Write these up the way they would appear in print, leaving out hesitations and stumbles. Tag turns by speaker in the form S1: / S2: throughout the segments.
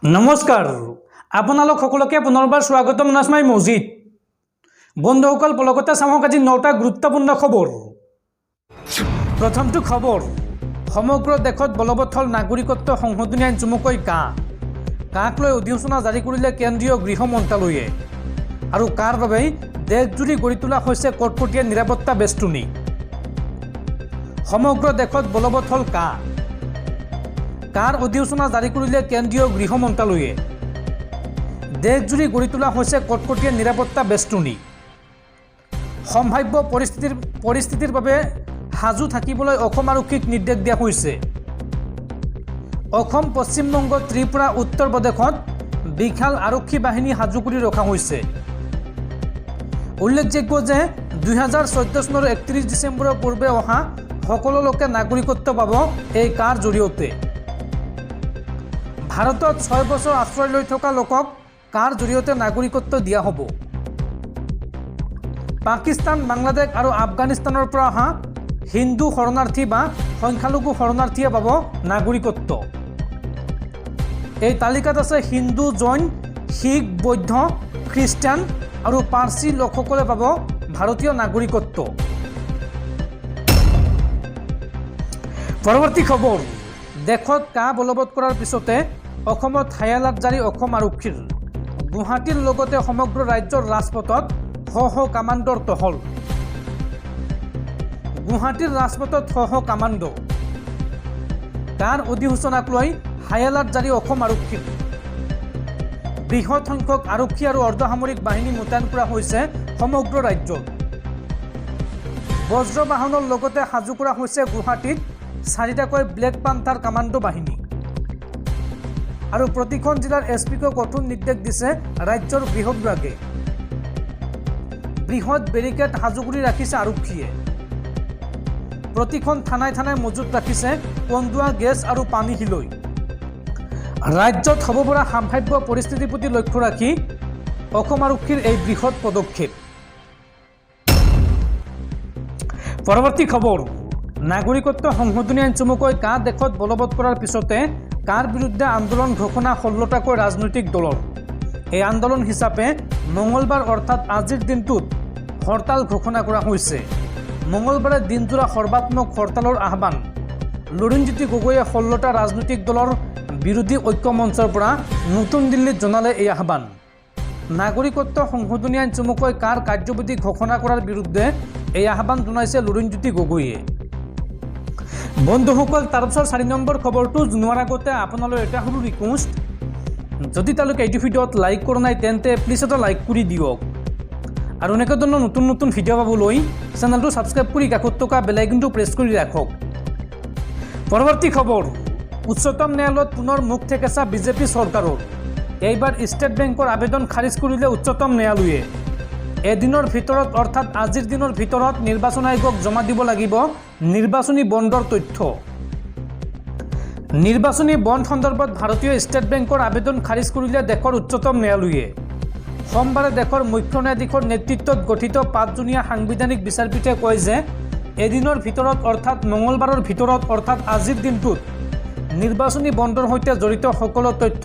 S1: নমস্কাৰ আপোনালোক সকলোকে পুনৰবাৰ স্বাগতম নাজমাই মছজিদ বন্ধুসকল পলকতে চাওক আজি 9টা গুৰুত্বপূৰ্ণ খবৰ। প্ৰথমটো খবৰ, সমগ্ৰ দেশত বলবৎ নাগৰিকত্ব সংশোধনী আইন চমুকৈ কাক লৈ অধিসূচনা জাৰি কৰিলে কেন্দ্ৰীয় গৃহ মন্ত্ৰালয়ে আৰু কাৰ বাবে দেশজুৰি গঢ়ি তোলা হৈছে কটকটীয়া নিৰাপত্তা বেষ্টনী। সমগ্ৰ দেশত বলবৎ কাৰ অধিসূচনা জাৰি কৰিলে কেন্দ্ৰীয় গৃহ মন্ত্ৰালয়ে দেশজুৰি গঢ়ি তোলা হৈছে কটকটীয়া নিৰাপত্তা বেষ্টনী। সম্ভাৱ্য পৰিস্থিতিৰ বাবে সাজু থাকিবলৈ অসম আৰক্ষীক নিৰ্দেশ দিয়া হৈছে। অসম, পশ্চিমবংগ, ত্ৰিপুৰা, উত্তৰ প্ৰদেশত বিশাল আৰক্ষী বাহিনী সাজু কৰি ৰখা হৈছে। উল্লেখযোগ্য যে 2014 চনৰ 31 ডিচেম্বৰৰ পূৰ্বে অহা সকলো লোকে নাগৰিকত্ব পাব এই কাৰ জৰিয়তে। ভাৰতত 6 বছৰ আশ্ৰয় লৈ থকা লোকক কাৰ জৰিয়তে নাগৰিকত্ব দিয়া হ'ব। পাকিস্তান, বাংলাদেশ আৰু আফগানিস্তানৰ পৰা অহা হিন্দু শৰণাৰ্থী বা সংখ্যালঘু শৰণাৰ্থীয়ে পাব নাগৰিকত্ব। এই তালিকাত আছে হিন্দু, জৈন, শিখ, বৌদ্ধ, খ্ৰীষ্টান আৰু পাৰ্চী লোকসকলে পাব ভাৰতীয় নাগৰিকত্ব। পৰৱৰ্তী খবৰ, দেশত বলবৎ কৰাৰ পিছতে অসমত হাই এলাৰ্ট জাৰি অসম আৰক্ষীৰ। গুৱাহাটীৰ লগতে সমগ্ৰ ৰাজ্যৰ ৰাজপথত শ কামাণ্ডৰ টহল। গুৱাহাটীৰ ৰাজপথত শ কামাণ্ডো। কাৰ অধিসূচনাক লৈ হাই এলাৰ্ট জাৰি অসম আৰক্ষীৰ। বৃহৎ সংখ্যক আৰক্ষী আৰু অৰ্ধসামৰিক বাহিনী মোতায়েন কৰা হৈছে সমগ্ৰ ৰাজ্যত। বজ্ৰ বাহনৰ লগতে সাজু কৰা হৈছে গুৱাহাটীত 4টাকৈ ব্লেক পান্থাৰ কামাণ্ডো বাহিনী। আৰু প্ৰতিখন জিলাৰ এছপিক কঠোৰ নিৰ্দেশ দিছে ৰাজ্যৰ গৃহ বিভাগে। বৃহৎ বেৰিকেড সাজু কৰি ৰাখিছে আৰক্ষীয়ে। প্ৰতিখন থানাই মজুত ৰাখিছে কন্দুৱা, গেছ আৰু পানী হিলৈ। ৰাজ্যত হ'ব পৰা সম্ভাৱ্য পৰিস্থিতিৰ প্ৰতি লক্ষ্য ৰাখি অসম আৰক্ষীৰ এই বৃহৎ পদক্ষেপ। পৰৱৰ্তী খবৰ, নাগৰিকত্ব সংশোধনী আইন চমুকৈ দেশত বলবৎ কৰাৰ পিছতে কাৰ বিৰুদ্ধে আন্দোলন ঘোষণা 16টাকৈ ৰাজনৈতিক দলৰ। এই আন্দোলন হিচাপে মঙলবাৰ অৰ্থাৎ আজিৰ দিনটোত হৰতাল ঘোষণা কৰা হৈছে। মঙলবাৰে দিনজোৰা সৰ্বাত্মক হৰতালৰ আহ্বান। লুৰিণজ্যোতি গগৈয়ে 16টা ৰাজনৈতিক দলৰ বিৰোধী ঐক্য মঞ্চৰ পৰা নতুন দিল্লীত জনালে এই আহ্বান। নাগৰিকত্ব সংশোধনী আইন চমুকৈ কাৰ্যবিধি ঘোষণা কৰাৰ বিৰুদ্ধে এই আহ্বান জনাইছে লুৰিণজ্যোতি গগৈয়ে। বন্ধুসকল, তাৰপিছত 4 নম্বৰ খবৰটো জনোৱাৰ আগতে আপোনালৈ এটা সৰু ৰিকুৱেষ্ট, যদি তেওঁলোকে এইটো ভিডিঅ'ত লাইক কৰা নাই তেন্তে প্লিজ এটা লাইক কৰি দিয়ক আৰু এনেকুৱা ধৰণৰ নতুন ভিডিঅ' পাবলৈ চেনেলটো ছাবস্ক্ৰাইব কৰি কাষত থকা বেল আইকনটো প্ৰেছ কৰি ৰাখক। পৰৱৰ্তী খবৰ, উচ্চতম ন্যায়ালয়ত পুনৰ মুখ থেকেচা বিজেপি চৰকাৰৰ। এইবাৰ ষ্টেট বেংকৰ আবেদন খাৰিজ কৰিলে উচ্চতম ন্যায়ালয়ে। এদিনৰ ভিতৰত অৰ্থাৎ আজিৰ দিনৰ ভিতৰত নিৰ্বাচন আয়োগক জমা দিব লাগিব নিৰ্বাচনী বণ্ডৰ তথ্য। নিৰ্বাচনী বণ্ড সন্দৰ্ভত ভাৰতীয় ষ্টেট বেংকৰ আবেদন খাৰিজ কৰিলে দেশৰ উচ্চতম ন্যায়ালয়ে। সোমবাৰে দেশৰ মুখ্য ন্যায়াধীশৰ নেতৃত্বত গঠিত 5জনীয়া সাংবিধানিক বিচাৰপীঠে কয় যে এদিনৰ ভিতৰত অৰ্থাৎ মঙলবাৰৰ ভিতৰত অৰ্থাৎ আজিৰ দিনটোত নিৰ্বাচনী বণ্ডৰ সৈতে জড়িত সকলো তথ্য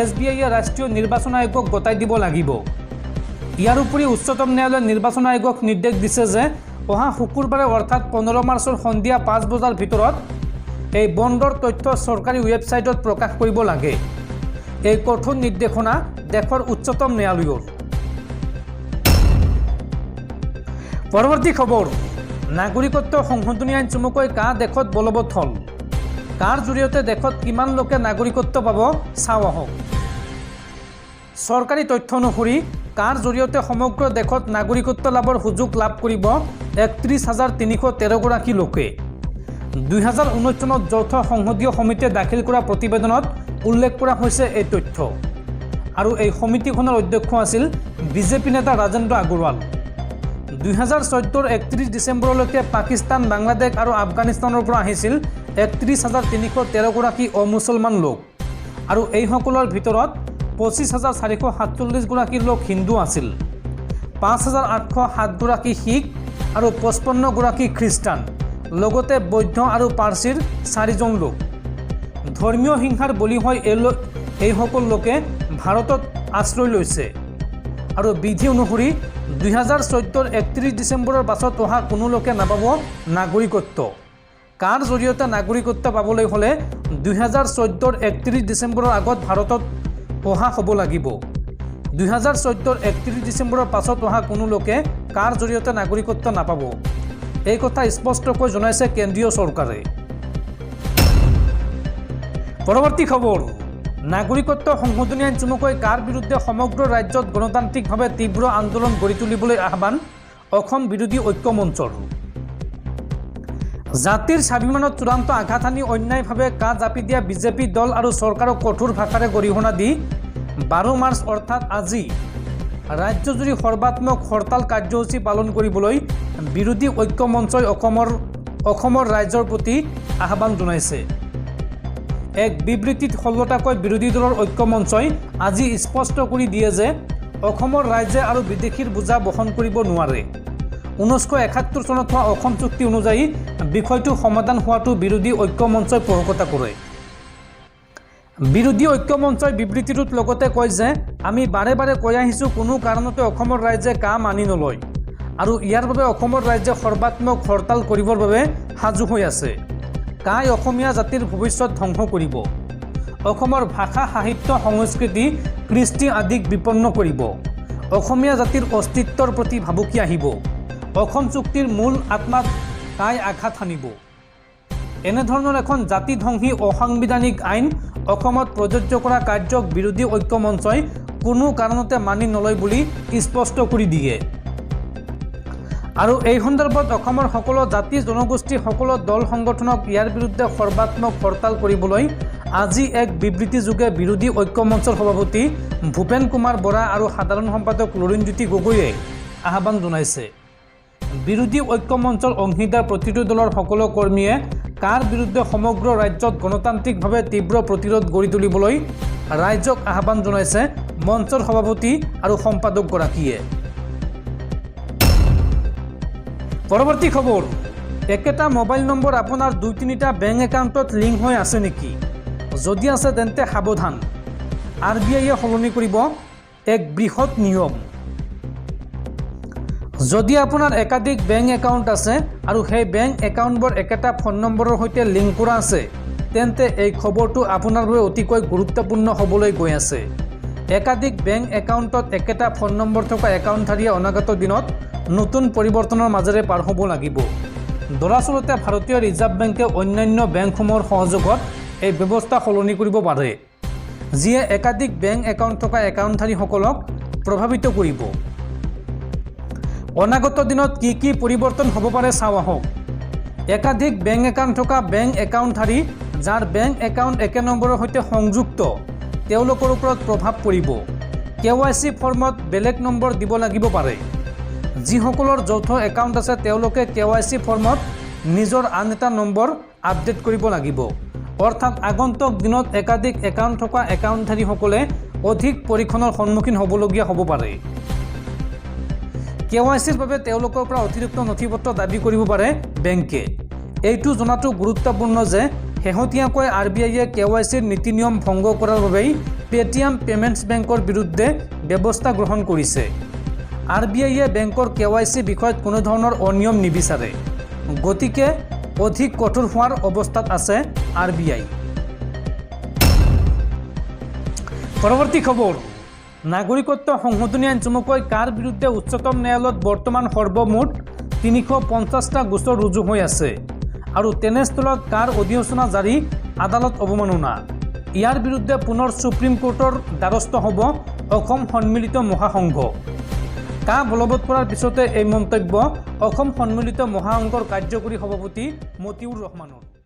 S1: SBIয়ে ৰাষ্ট্ৰীয় নিৰ্বাচন আয়োগক গতাই দিব লাগিব। ইয়াৰ উপৰি উচ্চতম ন্যায়ালয়ে নিৰ্বাচন আয়োগক নিৰ্দেশ দিছে যে অহা শুকুৰবাৰে অৰ্থাৎ 15 মাৰ্চৰ সন্ধিয়া 5 বজাৰ ভিতৰত এই বণ্ডৰ তথ্য চৰকাৰী ৱেবছাইটত প্ৰকাশ কৰিব লাগে। এই কঠোৰ নিৰ্দেশনা দেশৰ উচ্চতম ন্যায়ালয়ৰ। পৰৱৰ্তী খবৰ, নাগৰিকত্ব সংশোধনী আইন চমুকৈ দেশত বলবৎ হ'ল। কাৰ জৰিয়তে দেশত কিমান লোকে নাগৰিকত্ব পাব চাওঁ আহক। চৰকাৰী তথ্য অনুসৰি কাৰ জৰিয়তে সমগ্ৰ দেশত নাগৰিকত্ব লাভৰ সুযোগ লাভ কৰিব 31,313 গৰাকী লোকে। 2019 চনত যৌথ সংসদীয় সমিতিয়ে দাখিল কৰা প্ৰতিবেদনত উল্লেখ কৰা হৈছে এই তথ্য। আৰু এই সমিতিখনৰ অধ্যক্ষ আছিল বিজেপি নেতা ৰাজেন্দ্ৰ আগৰৱাল। 2014 31 ডিচেম্বৰলৈকে পাকিস্তান, বাংলাদেশ আৰু আফগানিস্তানৰ পৰা আহিছিল 31,313 গৰাকী অমুছলমান লোক। আৰু এইসকলৰ ভিতৰত 25,447 গৰাকী লোক হিন্দু আছিল, 5,807 গৰাকী শিখ আৰু 55 গৰাকী খ্ৰীষ্টান, লগতে বৌদ্ধ আৰু পাৰ্চীৰ 4জন লোক। ধৰ্মীয় হিংসাৰ বলি হয় এইসকল লোকে ভাৰতত আশ্ৰয় লৈছে আৰু বিধি অনুসৰি 2014 31 ডিচেম্বৰৰ পাছত অহা কোনো লোকে নাপাব নাগৰিকত্ব। কাৰ জৰিয়তে নাগৰিকত্ব পাবলৈ হ'লে 2014 31 ডিচেম্বৰৰ আগত ভাৰতত অহা হ'ব লাগিব। 2014 31 ডিচেম্বৰৰ পাছত অহা কোনো লোকে কাৰ জৰিয়তে নাগৰিকত্ব নাপাব, এই কথা স্পষ্টকৈ জনাইছে কেন্দ্ৰীয় চৰকাৰে। পৰৱৰ্তী খবৰ, নাগৰিকত্ব সংশোধনী আইন চমুকৈ কাৰ বিৰুদ্ধে সমগ্ৰ ৰাজ্যত গণতান্ত্ৰিকভাৱে তীব্ৰ আন্দোলন গঢ়ি তুলিবলৈ আহ্বান অসম বিৰোধী ঐক্য মঞ্চৰ। জাতিৰ স্বাভিমানত চূড়ান্ত আঘাত আনি অন্যায়ভাৱে কাজ জাপি দিয়া বিজেপি দল আৰু চৰকাৰক কঠোৰ ভাষাৰে গৰিহণা দি 12 মাৰ্চ অৰ্থাৎ আজি ৰাজ্যজুৰি সৰ্বাত্মক হৰতাল কাৰ্যসূচী পালন কৰিবলৈ বিৰোধী ঐক্য মঞ্চই অসমৰ ৰাইজৰ প্ৰতি আহ্বান জনাইছে। এক বিবৃতিত 16টাকৈ বিৰোধী দলৰ ঐক্য মঞ্চই আজি স্পষ্ট কৰি দিয়ে যে অসমৰ ৰাইজে আৰু বিদেশীৰ বোজা বহন কৰিব নোৱাৰে। 1971 চনত হোৱা অসম চুক্তি অনুযায়ী বিষয়টো সমাধান হোৱাটো বিৰোধী ঐক্য মঞ্চই পোষকতা কৰে। বিৰোধী ঐক্য মঞ্চই বিবৃতিটোত লগতে কয় যে আমি বাৰে বাৰে কৈ আহিছোঁ, কোনো কাৰণতে অসমৰ ৰাইজে কাম মানি নলয় আৰু ইয়াৰ বাবে অসমৰ ৰাইজে সৰ্বাত্মক হৰতাল কৰিবৰ বাবে সাজু হৈ আছে। কাই অসমীয়া জাতিৰ ভৱিষ্যত ধ্বংস কৰিব, অসমৰ ভাষা সাহিত্য সংস্কৃতি কৃষ্টি আদিক বিপন্ন কৰিব, অসমীয়া জাতিৰ অস্তিত্বৰ প্ৰতি ভাবুকি আহিব, অসম চুক্তিৰ মূল আত্মাত কাই আঘাত সানিব। এনেধৰণৰ এখন জাতিধ্বংসী অসাংবিধানিক আইন অসমত প্ৰযোজ্য কৰা কাৰ্যক বিৰোধী ঐক্য মঞ্চই কোনো কাৰণতে মানি নলয় বুলি স্পষ্ট কৰি দিয়ে। আৰু এই সন্দৰ্ভত অসমৰ সকলো জাতি জনগোষ্ঠী সকলো দল সংগঠনক ইয়াৰ বিৰুদ্ধে সৰ্বাত্মক হৰতাল কৰিবলৈ আজি এক বিবৃতিযোগে বিৰোধী ঐক্য মঞ্চৰ সভাপতি ভূপেন কুমাৰ বৰা আৰু সাধাৰণ সম্পাদক লুৰিণজ্যোতি গগৈয়ে আহ্বান জনাইছে। বিৰোধী ঐক্য মঞ্চৰ অংশীদাৰ প্ৰতিটো দলৰ সকলো কৰ্মীয়ে কাৰ বিৰুদ্ধে সমগ্ৰ ৰাজ্যত গণতান্ত্ৰিকভাৱে তীব্ৰ প্ৰতিৰোধ গঢ়ি তুলিবলৈ ৰাইজক আহ্বান জনাইছে মঞ্চৰ সভাপতি আৰু সম্পাদকগৰাকীয়ে। পৰৱৰ্তী খবৰ, একেটা মোবাইল নম্বৰ আপোনাৰ 2-3টা বেংক একাউণ্টত লিংক হৈ আছে নেকি? যদি আছে তেন্তে সাৱধান, RBIয়ে সলনি কৰিব এক বৃহৎ নিয়ম। যদি আপোনাৰ একাধিক বেংক একাউণ্ট আছে আৰু সেই বেংক একাউণ্টবোৰ একেটা ফোন নম্বৰৰ সৈতে লিংক কৰা আছে, তেন্তে এই খবৰটো আপোনাৰ বাবে অতিকৈ গুৰুত্বপূৰ্ণ হ'বলৈ গৈ আছে। একাধিক বেংক একাউণ্টত একেটা ফোন নম্বৰ থকা একাউণ্টধাৰীয়ে অনাগত দিনত নতুন পৰিৱৰ্তনৰ মাজেৰে পাৰ হ'ব লাগিব। দৰাচলতে ভাৰতীয় ৰিজাৰ্ভ বেংকে অন্যান্য বেংকসমূহৰ সহযোগত এই ব্যৱস্থা সলনি কৰিব পাৰে, যিয়ে একাধিক বেংক একাউণ্ট থকা একাউণ্টধাৰীসকলক প্ৰভাৱিত কৰিব। অনাগত দিনত কি কি পৰিৱৰ্তন হ'ব পাৰে চাওঁ আহক। একাধিক বেংক একাউণ্ট থকা বেংক একাউণ্টধাৰী যাৰ বেংক একাউণ্ট একে নম্বৰৰ সৈতে সংযুক্ত, তেওঁলোকৰ ওপৰত প্ৰভাৱ পৰিব। KYC ফৰ্মত বেলেগ নম্বৰ দিব লাগিব পাৰে। যিসকলৰ যৌথ একাউণ্ট আছে তেওঁলোকে KYC ফৰ্মত নিজৰ আন এটা নম্বৰ আপডেট কৰিব লাগিব। অৰ্থাৎ আগন্তুক দিনত একাধিক একাউণ্ট থকা একাউণ্টধাৰীসকলে অধিক পৰীক্ষণৰ সন্মুখীন হ'বলগীয়া হ'ব পাৰে। KYCৰ বাবে তেওঁলোকৰ পৰা অতিৰিক্ত নথিপত্ৰ দাবী কৰিব পাৰে বেংকে। এইটো জনাটো গুৰুত্বপূৰ্ণ যে শেহতীয়াকৈ RBIয়ে KYCৰ নীতি নিয়ম ভংগ কৰাৰ বাবেই পেটিএম পেমেণ্টছ বেংকৰ বিৰুদ্ধে ব্যৱস্থা গ্ৰহণ কৰিছে। RBIয়ে বেংকৰ KYC বিষয়ত কোনো ধৰণৰ অনিয়ম নিবিচাৰে, গতিকে অধিক কঠোৰ হোৱাৰ অৱস্থাত আছে RBI। পৰৱৰ্তী খবৰ, নাগৰিকত্ব সংশোধনী আইন চমুকৈ কাৰ বিৰুদ্ধে উচ্চতম ন্যায়ালয়ত বৰ্তমান সৰ্বমুঠ 350টা গোচৰ ৰুজু হৈ আছে আৰু তেনেস্থলত কাৰ অধিসূচনা জাৰি আদালত অৱমাননা। ইয়াৰ বিৰুদ্ধে পুনৰ সুপ্ৰিম কোৰ্টৰ দ্বাৰস্থ হ'ব অসম সন্মিলিত মহাসংঘ। কা বলবৎ কৰাৰ পিছতে এই মন্তব্য অসম সন্মিলিত মহাসংঘৰ কাৰ্যকৰী সভাপতি মতিউৰ ৰহমানৰ।